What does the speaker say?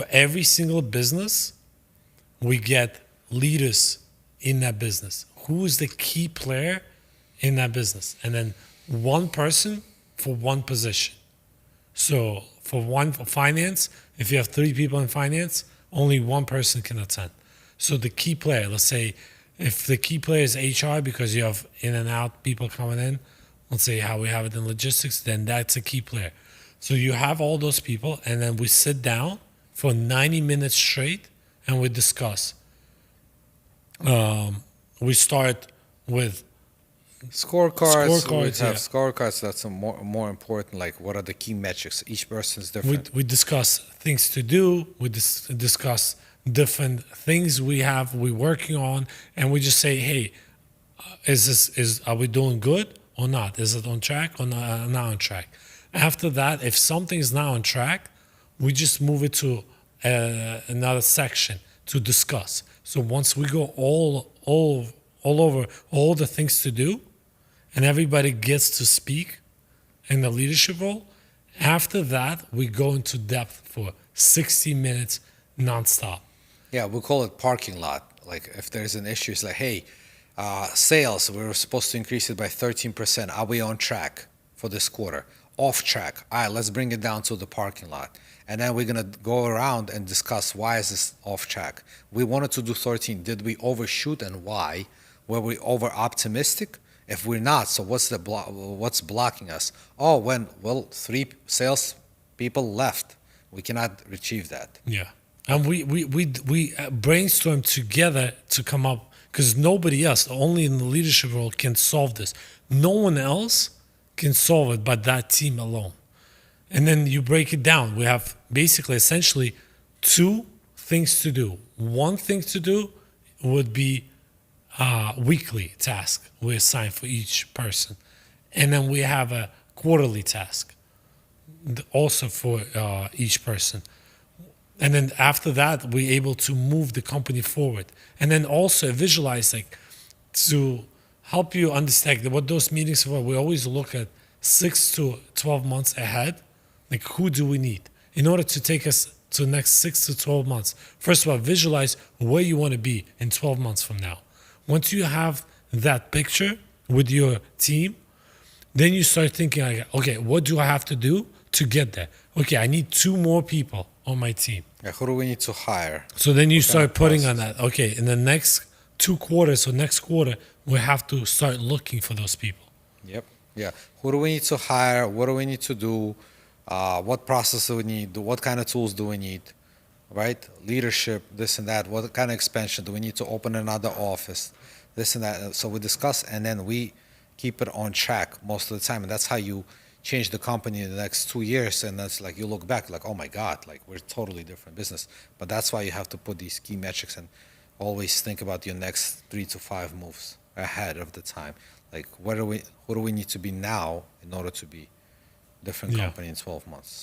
For every single business, we get leaders in that business. Who is the key player in that business? And then one person for one position. So for finance, if you have 3 people in finance, only one person can attend. So the key player, let's say if the key player is HR because you have in and out people coming in, let's say how we have it in logistics, then that's a key player. So you have all those people, and then we sit down for 90 minutes straight and we discuss. We start with Scorecards. We scorecards. have Yeah. scorecards. That's a more important. Like, what are the key metrics? Each person's different. We discuss things to do. We discuss different things we're working on, and we just say, hey, are we doing good or not? Is it on track or not on track? After that, if something is not on track, we just move it to another section to discuss. So once we go all over all the things to do, and everybody gets to speak in the leadership role, after that, we go into depth for 60 minutes nonstop. Yeah, we call it parking lot. Like, if there's an issue, it's like, hey, sales, we were supposed to increase it by 13%. Are we on track for this quarter? Off track. All right, let's bring it down to the parking lot. And then we're going to go around and discuss why is this off track. We wanted to do 13. Did we overshoot and why? Were we over optimistic? If we're not, so what's blocking us? Oh, 3 sales people left. We cannot achieve that. Yeah. And we brainstorm together to come up, because nobody else, only in the leadership role, can solve this. No one else can solve it but that team alone. And then you break it down. We have basically, essentially, 2 things to do. One thing to do would be weekly task we assign for each person. And then we have a quarterly task also for each person. And then after that, we're able to move the company forward. And then also visualize, like, to help you understand what those meetings are. We always look at 6 to 12 months ahead. Like, who do we need in order to take us to the next 6 to 12 months? First of all, visualize where you want to be in 12 months from now. Once you have that picture with your team, then you start thinking, like, okay, what do I have to do to get there? Okay, I need 2 more people on my team. Yeah, who do we need to hire? So then you start putting on that. Okay, in the next 2 quarters or next quarter, we have to start looking for those people. Yep. Yeah. Who do we need to hire? What do we need to do? What process do we need? What kind of tools do we need? Right? Leadership, this and that. What kind of expansion? Do we need to open another office? This and that. So we discuss, and then we keep it on track most of the time. And that's how you change the company in the next 2 years. And that's like, you look back like, oh my God, like, we're a totally different business. But that's why you have to put these key metrics and always think about your next 3 to 5 moves ahead of the time. Like, who do we need to be now in order to be different company in 12 months?